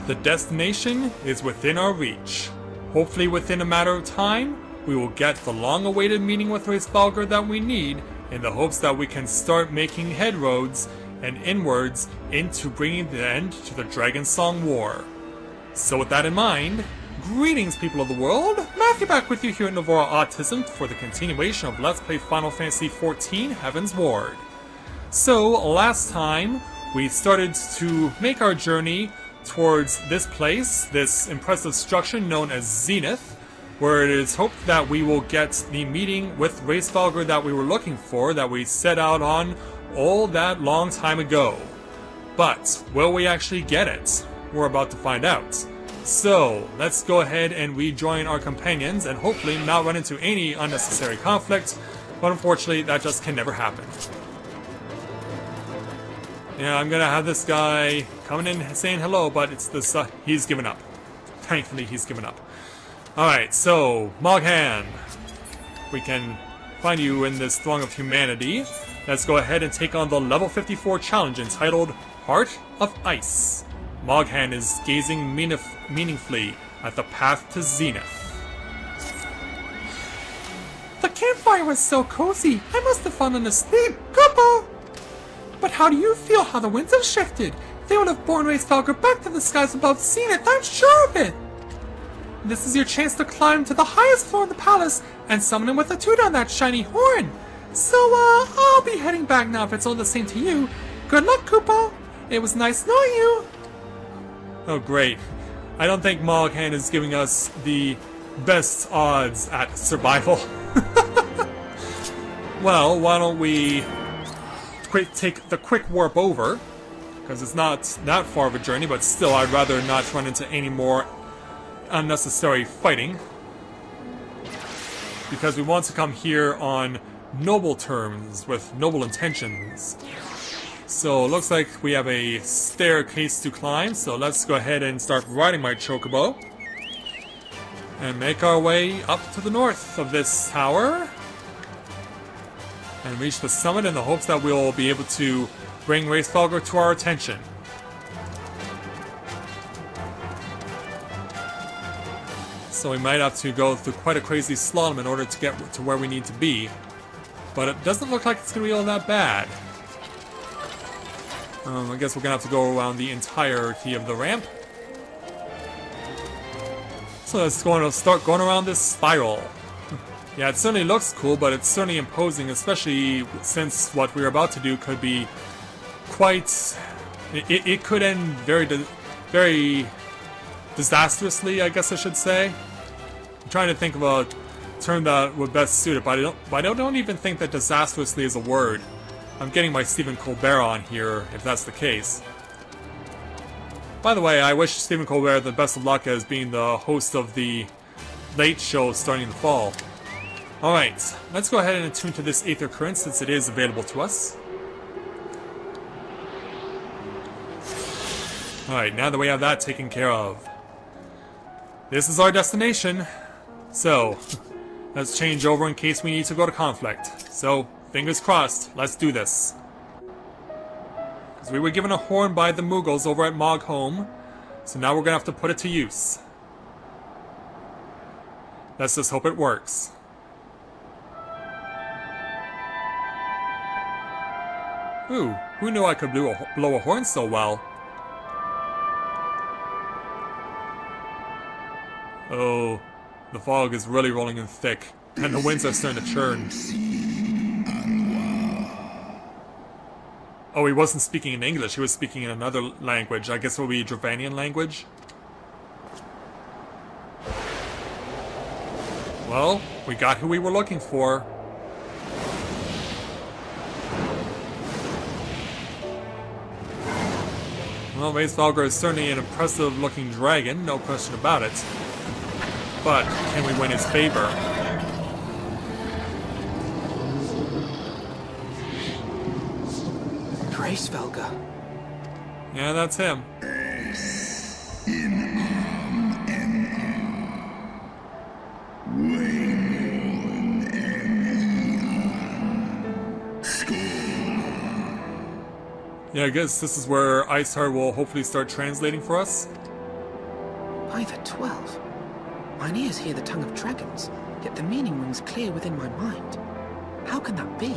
The destination is within our reach. Hopefully within a matter of time, we will get the long-awaited meeting with Hrasevelgr that we need in the hopes that we can start making headroads and inwards into bringing the end to the Dragonsong War. So with that in mind, greetings people of the world, Matthew back with you here at Novora Autism for the continuation of Let's Play Final Fantasy XIV Heavensward. So last time, we started to make our journey towards this place, this impressive structure known as Zenith, where it is hoped that we will get the meeting with Hrasevelgr that we were looking for, that we set out on all that long time ago. But will we actually get it? We're about to find out. So let's go ahead and rejoin our companions and hopefully not run into any unnecessary conflict, but unfortunately that just can never happen. Yeah, I'm gonna have this guy coming in saying hello, but it's this, he's given up. Thankfully he's given up. Alright, so, Moghan, we can find you in this throng of humanity. Let's go ahead and take on the level 54 challenge entitled Heart of Ice. Moghan is gazing meaningfully at the path to Zenith. The campfire was so cozy, I must have fallen asleep. Kupo! But how do you feel how the winds have shifted? They would have borne Hrasevelgr back to the skies above Zenith, I'm sure of it! This is your chance to climb to the highest floor of the palace and summon him with a toot on that shiny horn. So, I'll be heading back now if it's all the same to you. Good luck, Kupo. It was nice knowing you. Oh, great. I don't think Moghan is giving us the best odds at survival. Well, why don't we take the quick warp over, because it's not that far of a journey, but still I'd rather not run into any more unnecessary fighting, because we want to come here on noble terms with noble intentions. So it looks like we have a staircase to climb, so let's go ahead and start riding my chocobo and make our way up to the north of this tower and reach the summit in the hopes that we'll be able to bring Hrasevelgr to our attention. So we might have to go through quite a crazy slalom in order to get to where we need to be. But it doesn't look like it's going to be all that bad. I guess we're going to have to go around the entirety of the ramp. So let's start going around this spiral. Yeah, it certainly looks cool, but it's certainly imposing, especially since what we're about to do could be quite... It could end very disastrously, I guess I should say. I'm trying to think of a term that would best suit it, but I don't even think that disastrously is a word. I'm getting my Stephen Colbert on here, if that's the case. By the way, I wish Stephen Colbert the best of luck as being the host of the Late Show starting in the fall. Alright, let's go ahead and attune to this Aether Current since it is available to us. Alright, now that we have that taken care of, this is our destination. So, let's change over in case we need to go to conflict. So, fingers crossed, let's do this. Because we were given a horn by the Mughals over at Moghome, so now we're going to have to put it to use. Let's just hope it works. Ooh, who knew I could blow a horn so well? Oh, the fog is really rolling in thick, and the winds are starting to churn. Oh, he wasn't speaking in English, he was speaking in another language. I guess it would be Dravanian language. Well, we got who we were looking for. Well, Hrasevelgr is certainly an impressive-looking dragon, no question about it. But can we win his favor? Hrasevelgr. Yeah, that's him. Yeah, I guess this is where Iceheart will hopefully start translating for us. 5 at 12. Mine ears hear the tongue of dragons, yet the meaning rings clear within my mind. How can that be?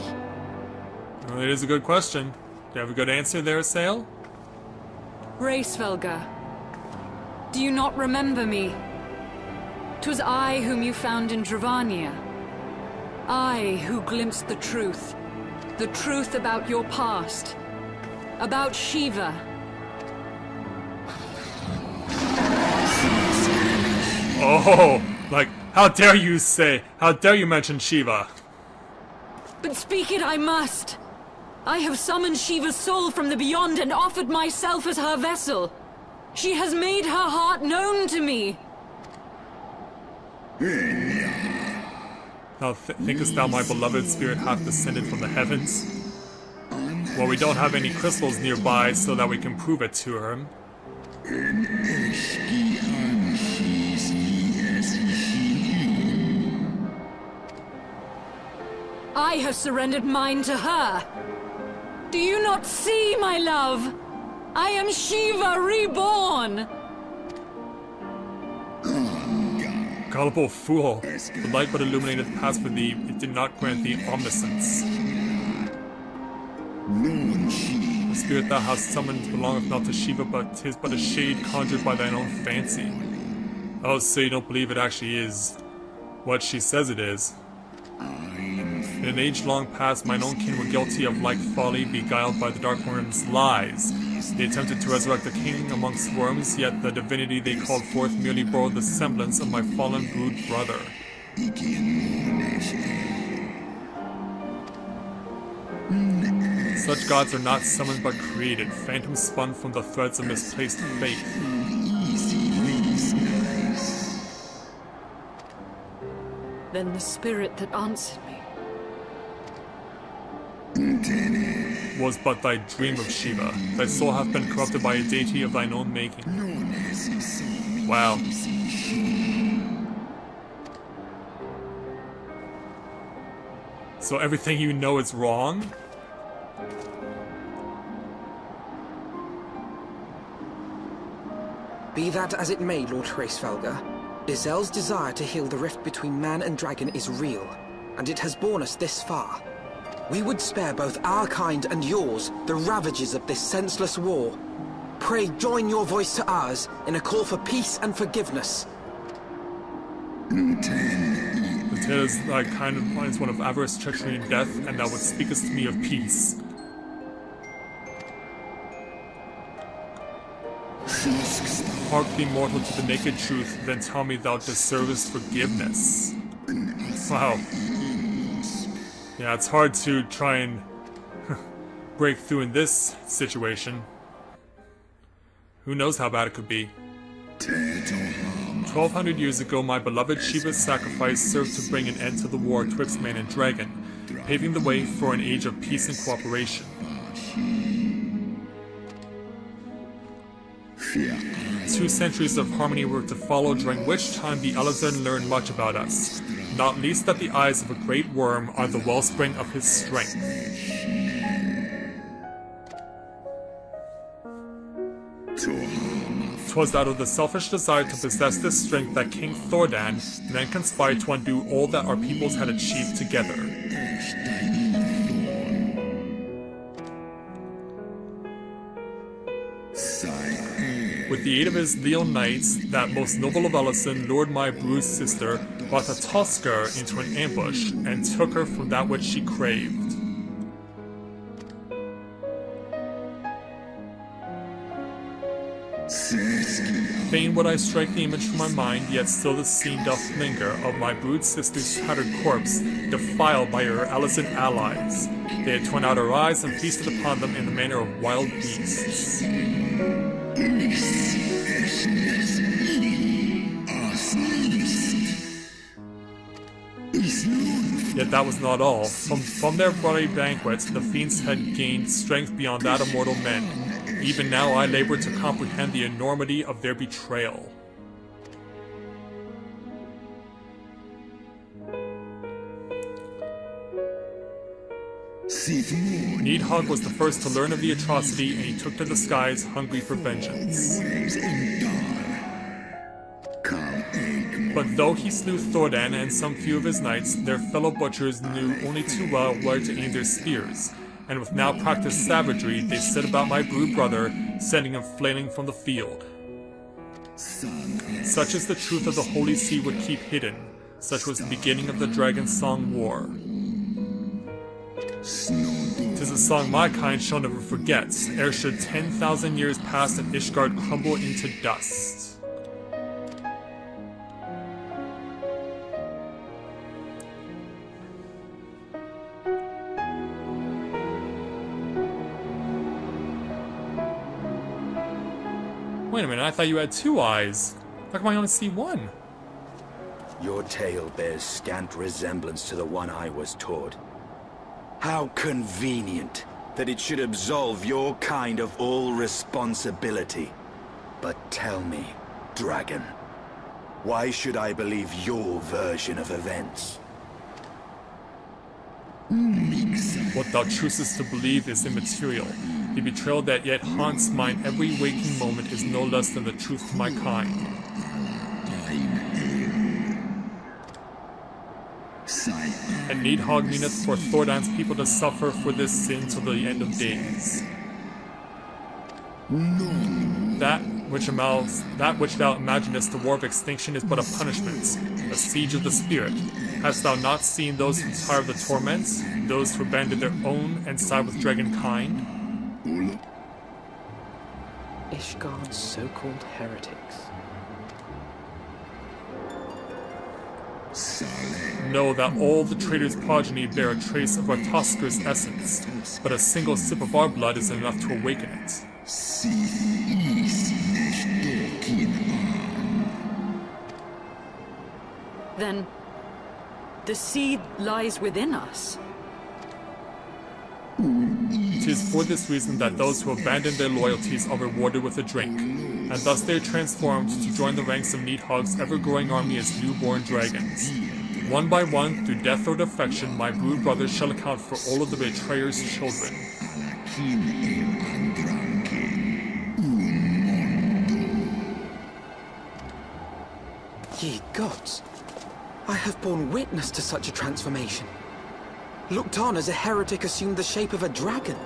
Well, it is a good question. Do you have a good answer there, Sail? Hrasevelgr, do you not remember me? 'Twas I whom you found in Dravania. I who glimpsed the truth about your past, about Shiva. Oh, like, how dare you mention Shiva? But speak it I must. I have summoned Shiva's soul from the beyond and offered myself as her vessel. She has made her heart known to me. Now thinkest thou my beloved spirit hath descended from the heavens? Well, we don't have any crystals nearby so that we can prove it to her. I have surrendered mine to her. Do you not see, my love? I am Shiva reborn! Gullible fool. The light but illuminated the path for thee, it did not grant thee omniscience. The spirit thou hast summoned belongeth not to Shiva, but 'tis but a shade conjured by thine own fancy. Oh, so you don't believe it actually is what she says it is. In an age long past, mine own kin were guilty of like folly, beguiled by the dark worm's lies. They attempted to resurrect the king amongst worms, yet the divinity they called forth merely bore the semblance of my fallen brood brother. Such gods are not summoned but created, phantoms spun from the threads of misplaced faith. Then the spirit that answered me was but thy dream of Shiva. Thy soul hath been corrupted by a deity of thine own making. Wow. So everything you know is wrong? Be that as it may, Lord Hrasevelgr, Izel's desire to heal the rift between man and dragon is real, and it has borne us this far. We would spare both our kind and yours the ravages of this senseless war. Pray join your voice to ours in a call for peace and forgiveness. The tale is thy kind of minds one of avarice, treachery, and death, and thou wouldst speakest to me of peace. Hark thee mortal to the naked truth, then tell me thou deservest forgiveness. Wow. Yeah, it's hard to try and break through in this situation. Who knows how bad it could be. 1200 years ago, my beloved Shiva's sacrifice served to bring an end to the war twixt man and dragon, paving the way for an age of peace and cooperation. 2 centuries of harmony were to follow, during which time the Elezen learned much about us, not least that the eyes of a great worm are the wellspring of his strength. 'Twas out of the selfish desire to possess this strength that King Thordan then conspired to undo all that our peoples had achieved together. With the aid of his leal knights, that most noble of Ellison lured my bruised sister, Vatatoskr, into an ambush, and took her from that which she craved. Fain would I strike the image from my mind, yet still the scene doth linger of my brood sister's tattered corpse, defiled by her Ellison allies. They had torn out her eyes and feasted upon them in the manner of wild beasts. Yet that was not all. From their bloody banquets, the fiends had gained strength beyond that of mortal men. Even now I labor to comprehend the enormity of their betrayal. Needhogg was the first to learn of the atrocity, and he took to the skies hungry for vengeance. But though he slew Thordan and some few of his knights, their fellow butchers knew only too well where to aim their spears, and with now practiced savagery, they set about my brood brother, sending him flailing from the field. Such is the truth of the Holy See would keep hidden. Such was the beginning of the Dragonsong War. 'Tis a song my kind shall never forget, ere should 10,000 years pass and Ishgard crumble into dust. Wait a minute, I thought you had 2 eyes. How come I only see 1? Your tale bears scant resemblance to the one I was taught. How convenient that it should absolve your kind of all responsibility. But tell me, dragon, why should I believe your version of events? What thou choosest to believe is immaterial. The betrayal that yet haunts mine every waking moment is no less than the truth to my kind. And Nidhogg meaneth for Thordan's people to suffer for this sin till the end of days. That which thou imaginest the war of extinction is but a punishment, a siege of the spirit. Hast thou not seen those who tire of the torments, those who abandon their own and side with dragonkind? Ishgard's so-called heretics. Know that all the traitors' progeny bear a trace of Hrasevelgr's essence, but a single sip of our blood is enough to awaken it. Then, the seed lies within us. 'Tis for this reason that those who abandon their loyalties are rewarded with a drink, and thus they are transformed to join the ranks of Nidhogg's ever-growing army as newborn dragons. One by one, through death or defection, my brood brothers shall account for all of the betrayer's children. Ye gods, I have borne witness to such a transformation. Looked on as a heretic assumed the shape of a dragon.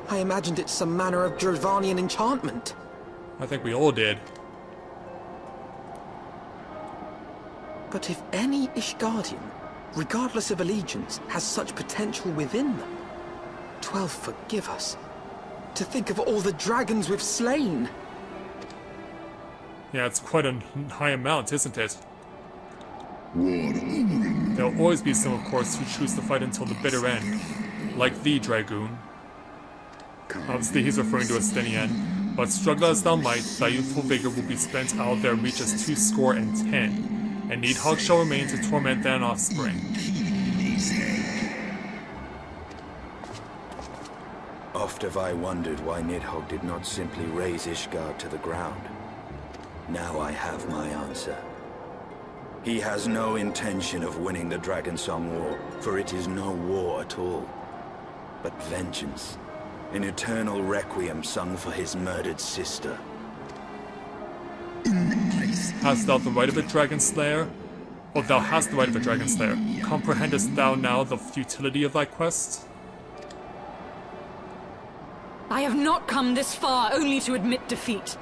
I imagined it some manner of Dravanian enchantment. I think we all did. But if any Ishgardian, regardless of allegiance, has such potential within them, 12 forgive us. To think of all the dragons we've slain! Yeah, it's quite a high amount, isn't it? There'll always be some, of course, who choose to fight until the bitter end. Like thee, Dragoon. Obviously he's referring to Estinian. But struggle as thou might, thy youthful vigor will be spent out there reach as 210. And Nidhogg shall remain to torment thine offspring. Oft have I wondered why Nidhogg did not simply raze Ishgard to the ground. Now I have my answer. He has no intention of winning the Dragonsong War, for it is no war at all, but vengeance, an eternal requiem sung for his murdered sister. Hast thou the right of a dragon slayer? Oh, thou hast the right of a dragon slayer. Comprehendest thou now the futility of thy quest? I have not come this far only to admit defeat.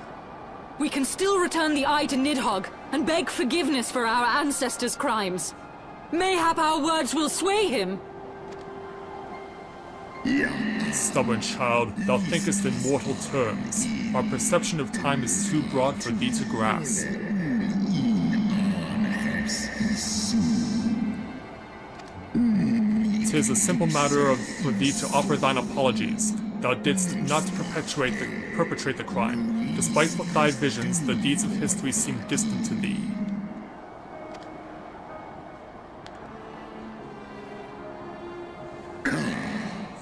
We can still return the eye to Nidhogg and beg forgiveness for our ancestors' crimes. Mayhap our words will sway him. Stubborn child, thou thinkest in mortal terms. Our perception of time is too broad for thee to grasp. 'Tis a simple matter for thee to offer thine apologies. Thou didst not perpetrate the crime. Despite thy visions, the deeds of history seem distant to thee.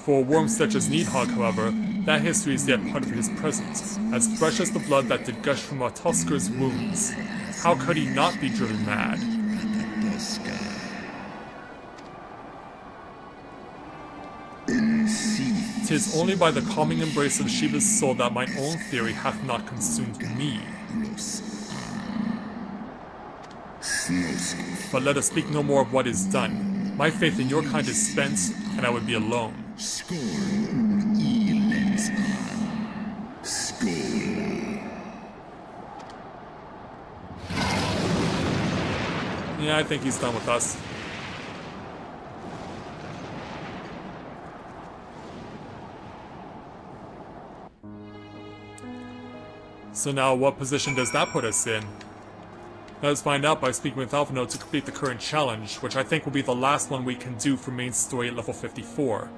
For a worm such as Nidhogg, however, that history is yet part of his present, as fresh as the blood that did gush from Hrasevelgr's wounds. How could he not be driven mad? 'Tis only by the calming embrace of Shiva's soul that mine own theory hath not consumed me. But let us speak no more of what is done. My faith in your kind is spent, and I would be alone. Yeah, I think he's done with us. So now, what position does that put us in? Let us find out by speaking with Alphinaud to complete the current challenge, which I think will be the last one we can do for main story at level 54.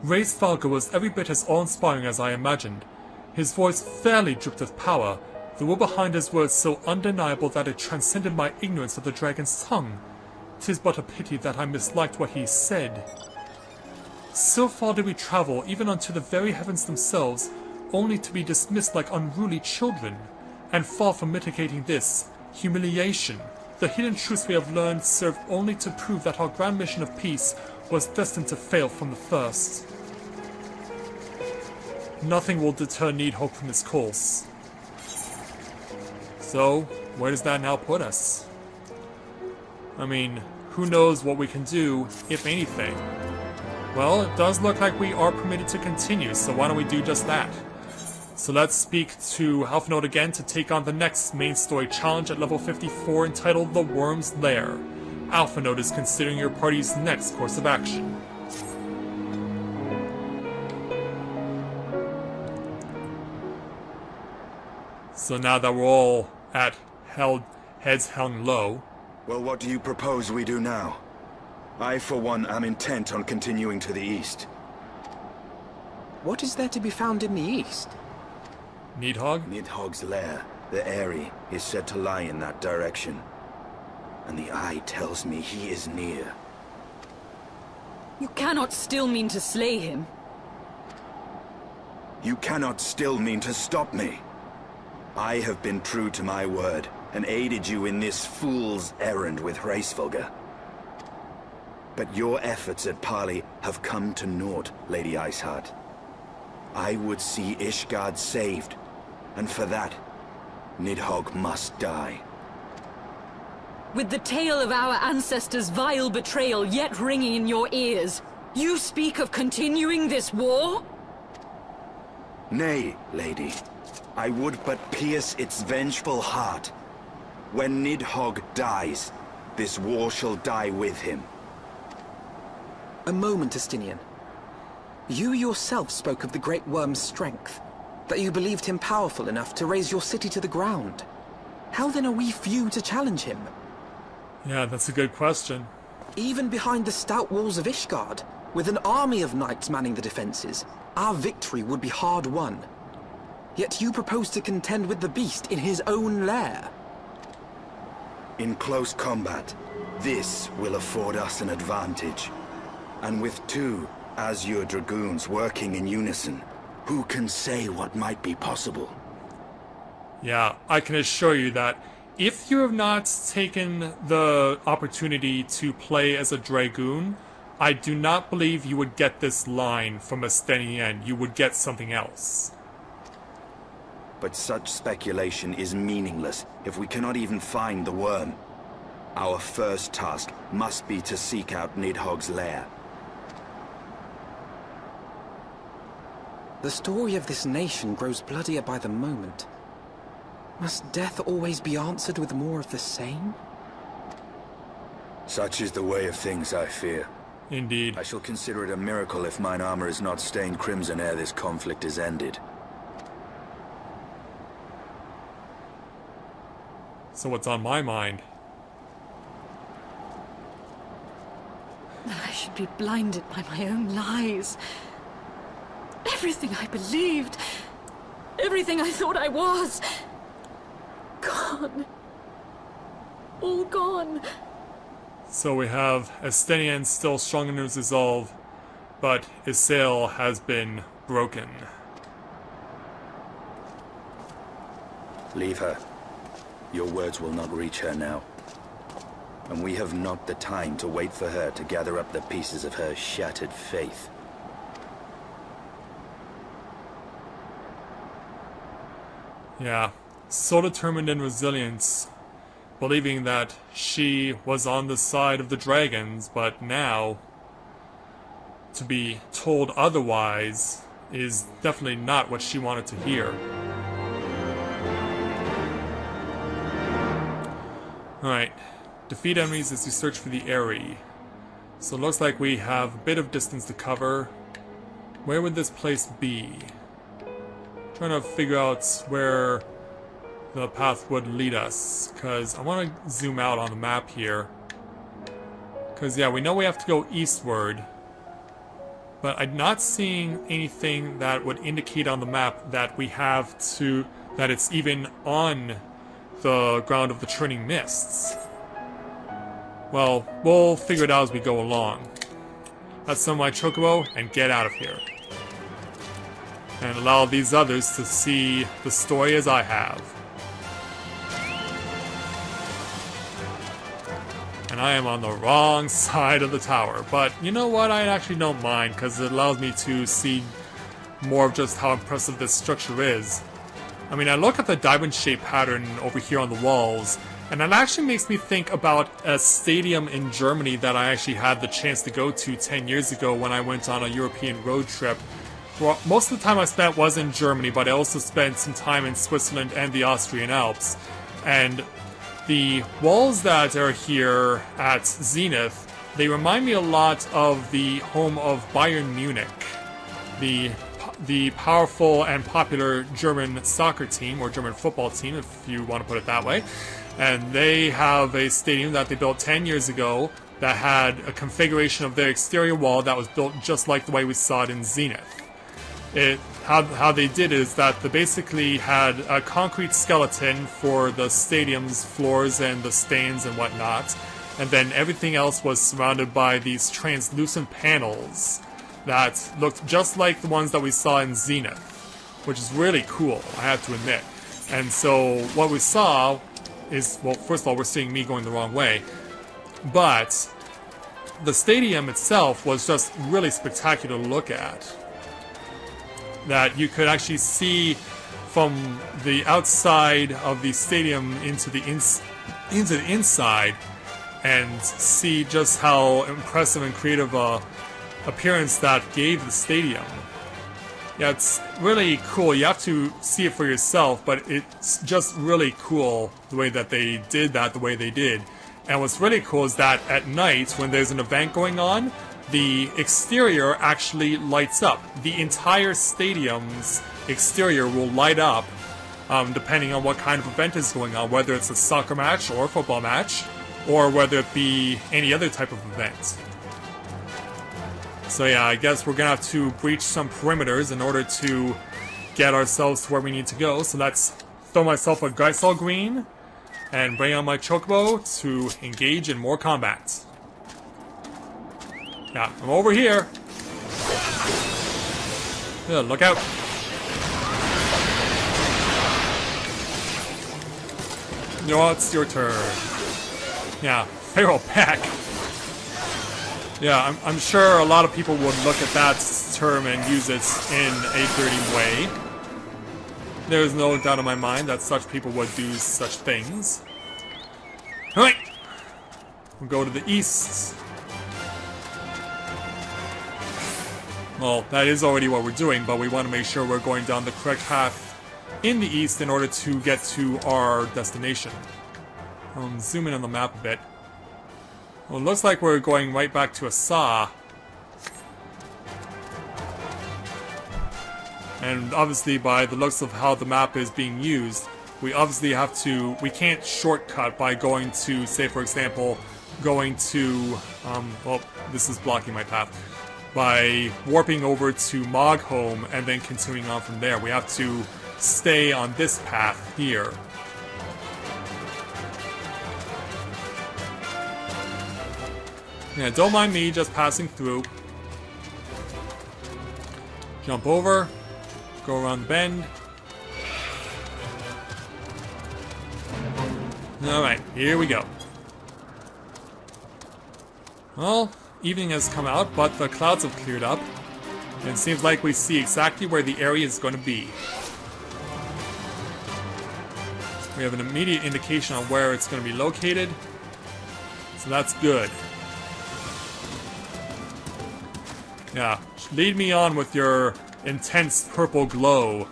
Hrasevelgr was every bit as awe-inspiring as I imagined. His voice fairly dripped with power, the will behind his words so undeniable that it transcended my ignorance of the dragon's tongue. 'Tis but a pity that I misliked what he said. So far did we travel, even unto the very heavens themselves, only to be dismissed like unruly children. And far from mitigating this, humiliation, the hidden truths we have learned serve only to prove that our grand mission of peace was destined to fail from the first. Nothing will deter Needhog from his course. So, where does that now put us? I mean, who knows what we can do, if anything. Well, it does look like we are permitted to continue, so why don't we do just that? So let's speak to Alphinaud again to take on the next main story challenge at level 54 entitled The Worm's Lair. Alphinaud is considering your party's next course of action. So now that we're all at heads hung low... Well, what do you propose we do now? I, for one, am intent on continuing to the east. What is there to be found in the east? Needhog? Needhog's lair, the Eyrie, is said to lie in that direction. And the eye tells me he is near. You cannot still mean to slay him. You cannot still mean to stop me. I have been true to my word, and aided you in this fool's errand with Hrasevelgr. But your efforts at parley have come to naught, Lady Iceheart. I would see Ishgard saved, and for that, Nidhogg must die. With the tale of our ancestors' vile betrayal yet ringing in your ears, you speak of continuing this war? Nay, lady. I would but pierce its vengeful heart. When Nidhogg dies, this war shall die with him. A moment, Estinian. You yourself spoke of the Great Worm's strength, that you believed him powerful enough to raise your city to the ground. How then are we few to challenge him? Yeah, that's a good question. Even behind the stout walls of Ishgard, with an army of knights manning the defenses, our victory would be hard won. Yet you propose to contend with the beast in his own lair. In close combat, this will afford us an advantage. And with two Azure Dragoons working in unison, who can say what might be possible? Yeah, I can assure you that if you have not taken the opportunity to play as a Dragoon, I do not believe you would get this line from Estinian. You would get something else. But such speculation is meaningless if we cannot even find the worm. Our first task must be to seek out Nidhogg's lair. The story of this nation grows bloodier by the moment. Must death always be answered with more of the same? Such is the way of things, I fear. Indeed. I shall consider it a miracle if mine armor is not stained crimson ere this conflict is ended. So what's on my mind? That I should be blinded by my own lies. Everything I believed, everything I thought I was, gone. All gone. So we have Estinian still strong in his resolve, but his sail has been broken. Leave her. Your words will not reach her now. And we have not the time to wait for her to gather up the pieces of her shattered faith. Yeah, so determined and resilient. believing that she was on the side of the dragons, but now to be told otherwise is definitely not what she wanted to hear. Alright, defeat enemies as you search for the Eyrie. So it looks like we have a bit of distance to cover. Where would this place be? Trying to figure out where the path would lead us, because I want to zoom out on the map here. Because yeah, we know we have to go eastward, but I'm not seeing anything that would indicate on the map that we have to, that it's even on the ground of the Churning Mists. Well, we'll figure it out as we go along. Let's summon my Chocobo and get out of here. And allow these others to see the story as I have. And I am on the wrong side of the tower. But you know what? I actually don't mind, because it allows me to see more of just how impressive this structure is. I mean, I look at the diamond-shaped pattern over here on the walls, and it actually makes me think about a stadium in Germany that I actually had the chance to go to 10 years ago when I went on a European road trip. Well, most of the time I spent was in Germany, but I also spent some time in Switzerland and the Austrian Alps. And the walls that are here at Zenith, they remind me a lot of the home of Bayern Munich, the powerful and popular German soccer team, or German football team, if you want to put it that way. And they have a stadium that they built 10 years ago that had a configuration of their exterior wall that was built just like the way we saw it in Zenith. How they did is that they basically had a concrete skeleton for the stadium's floors and the stands and whatnot, and then everything else was surrounded by these translucent panels that looked just like the ones that we saw in Zenith, which is really cool, I have to admit. And so what we saw is, well, first of all, we're seeing me going the wrong way, but the stadium itself was just really spectacular to look at. That you could actually see from the outside of the stadium into the inside, and see just how impressive and creative a appearance that gave the stadium. Yeah, it's really cool. You have to see it for yourself, but it's just really cool the way that they did that, the way they did. And what's really cool is that at night, when there's an event going on, the exterior actually lights up. The entire stadium's exterior will light up, depending on what kind of event is going on, whether it's a soccer match or a football match, or whether it be any other type of event. So yeah, I guess we're gonna have to breach some perimeters in order to get ourselves to where we need to go. So let's throw myself a Hrasevelgr and bring on my Chocobo to engage in more combat. Yeah, I'm over here. Yeah, look out. No, it's your turn. Yeah, Feral Pack. Yeah, I'm sure a lot of people would look at that term and use it in a dirty way. There's no doubt in my mind that such people would do such things. Alright! We'll go to the east. Well, that is already what we're doing, but we want to make sure we're going down the correct path in the east in order to get to our destination. Zoom in on the map a bit. Well, it looks like we're going right back to Asa. And obviously, by the looks of how the map is being used, we obviously have to... We can't shortcut by going to, say for example, going to... well, this is blocking my path. By warping over to Mogholm and then continuing on from there. We have to stay on this path here. Yeah, don't mind me just passing through. Jump over. Go around the bend. Alright, here we go. Well, evening has come out, but the clouds have cleared up. And it seems like we see exactly where the area is going to be. We have an immediate indication on where it's going to be located. So that's good. Yeah, lead me on with your intense purple glow.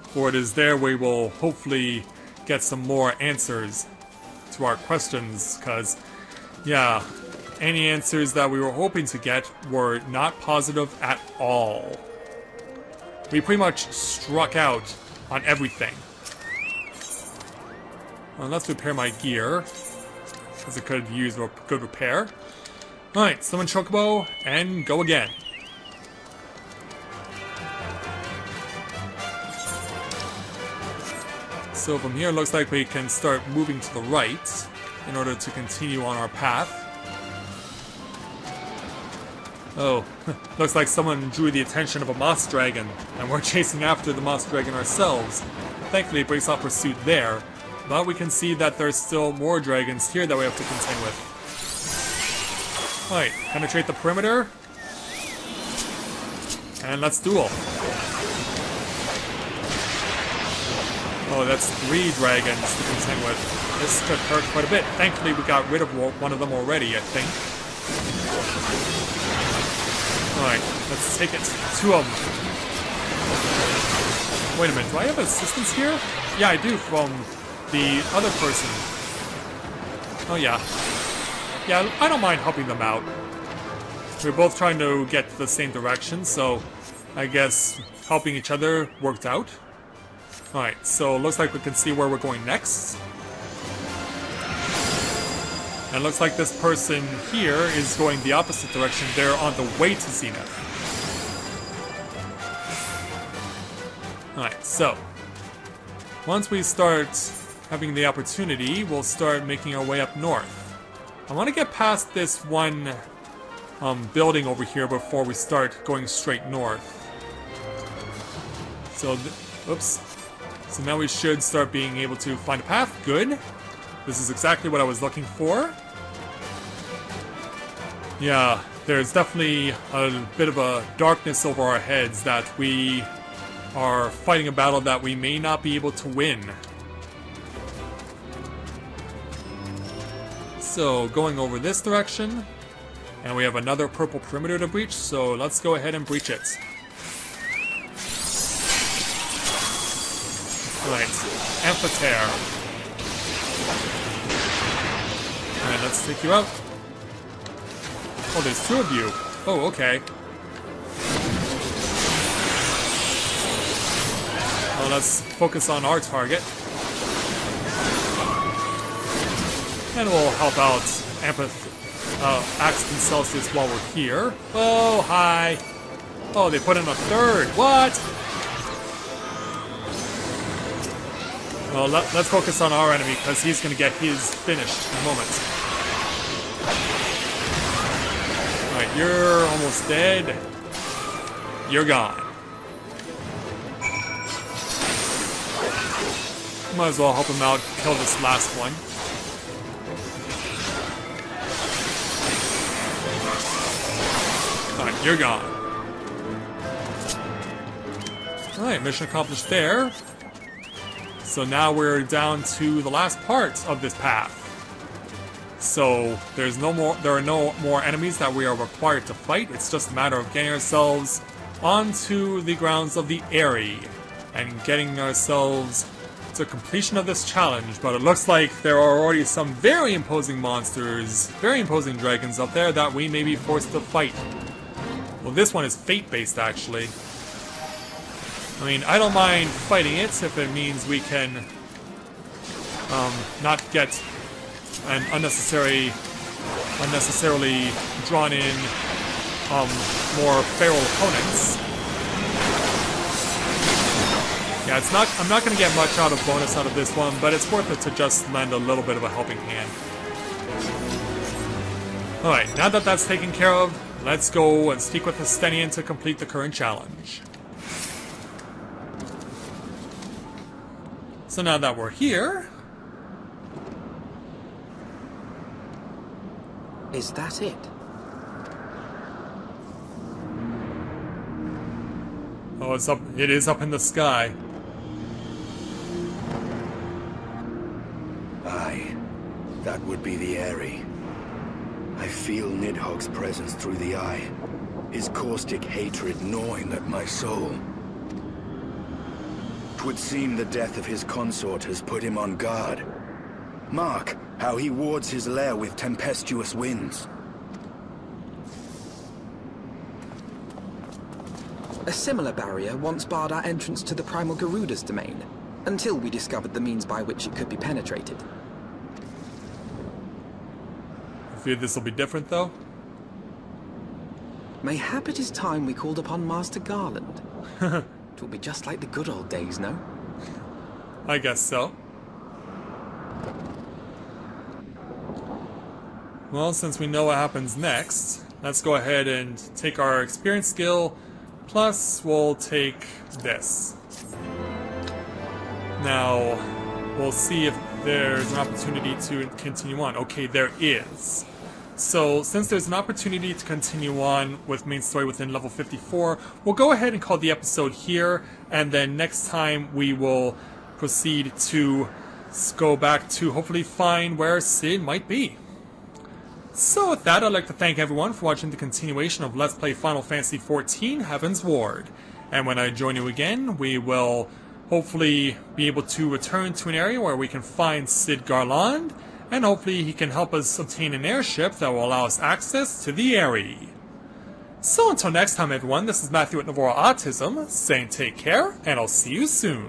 For it is there we will hopefully get some more answers to our questions, because, yeah, any answers that we were hoping to get were not positive at all. We pretty much struck out on everything. Well, let's repair my gear, because it could use a good repair. Alright, summon Chocobo, and go again. So from here, it looks like we can start moving to the right in order to continue on our path. Oh, looks like someone drew the attention of a moss dragon, and we're chasing after the moss dragon ourselves. Thankfully, it breaks off pursuit there, but we can see that there's still more dragons here that we have to contend with. Alright, penetrate the perimeter. And let's duel. Oh, that's 3 dragons to contend with. This could hurt quite a bit. Thankfully, we got rid of one of them already, I think. Alright, let's take it to them. Wait a minute, do I have assistance here? Yeah, I do, from the other person. Oh, yeah. Yeah, I don't mind helping them out. We're both trying to get the same direction, so I guess helping each other worked out. Alright, so it looks like we can see where we're going next. And it looks like this person here is going the opposite direction. They're on the way to Zenith. Alright, so once we start having the opportunity, we'll start making our way up north. I want to get past this one building over here before we start going straight north. So, oops. So now we should start being able to find a path. Good. This is exactly what I was looking for. Yeah, there's definitely a bit of a darkness over our heads that we are fighting a battle that we may not be able to win. So, going over this direction, and we have another purple perimeter to breach, so let's go ahead and breach it. Right, Amphitheater. Alright, let's take you out. Oh, there's 2 of you. Oh, okay. Well, let's focus on our target. And we'll help out Axton Celsius while we're here. Oh, hi. Oh, they put in a 3rd. What? Well, let's focus on our enemy, because he's going to get his finished in a moment. Alright, you're almost dead. You're gone. Might as well help him out, kill this last one. Alright, you're gone. Alright, mission accomplished there. So now we're down to the last part of this path. So there are no more enemies that we are required to fight. It's just a matter of getting ourselves onto the grounds of the Eyrie and getting ourselves to completion of this challenge. But it looks like there are already some very imposing monsters, very imposing dragons up there that we may be forced to fight. Well, this one is fate-based, actually. I mean, I don't mind fighting it if it means we can not get an unnecessarily drawn in more feral opponents. Yeah, I'm not going to get much out of bonus out of this one, but it's worth it to just lend a little bit of a helping hand. Alright, now that that's taken care of, let's go and speak with Estenian to complete the current challenge. So now that we're here... Is that it? Oh, it is up in the sky. That would be the Eyrie. I feel Nidhogg's presence through the eye. His caustic hatred gnawing at my soul. 'Twould seem the death of his consort has put him on guard. Mark how he wards his lair with tempestuous winds. A similar barrier once barred our entrance to the Primal Garuda's domain, until we discovered the means by which it could be penetrated. I fear this will be different, though. Mayhap it is time we called upon Master Garland. It will be just like the good old days, no? I guess so. Well, since we know what happens next, let's go ahead and take our experience skill, plus we'll take this. Now, we'll see if there's an opportunity to continue on. Okay, there is. So, since there's an opportunity to continue on with main story within level 54, we'll go ahead and call the episode here, and then next time we will proceed to go back to hopefully find where Cid might be. So with that, I'd like to thank everyone for watching the continuation of Let's Play Final Fantasy XIV Heavensward. And when I join you again, we will hopefully be able to return to an area where we can find Cid Garland, and hopefully he can help us obtain an airship that will allow us access to the Eyrie. So until next time everyone, this is Matthew at Navora Autism, saying take care, and I'll see you soon.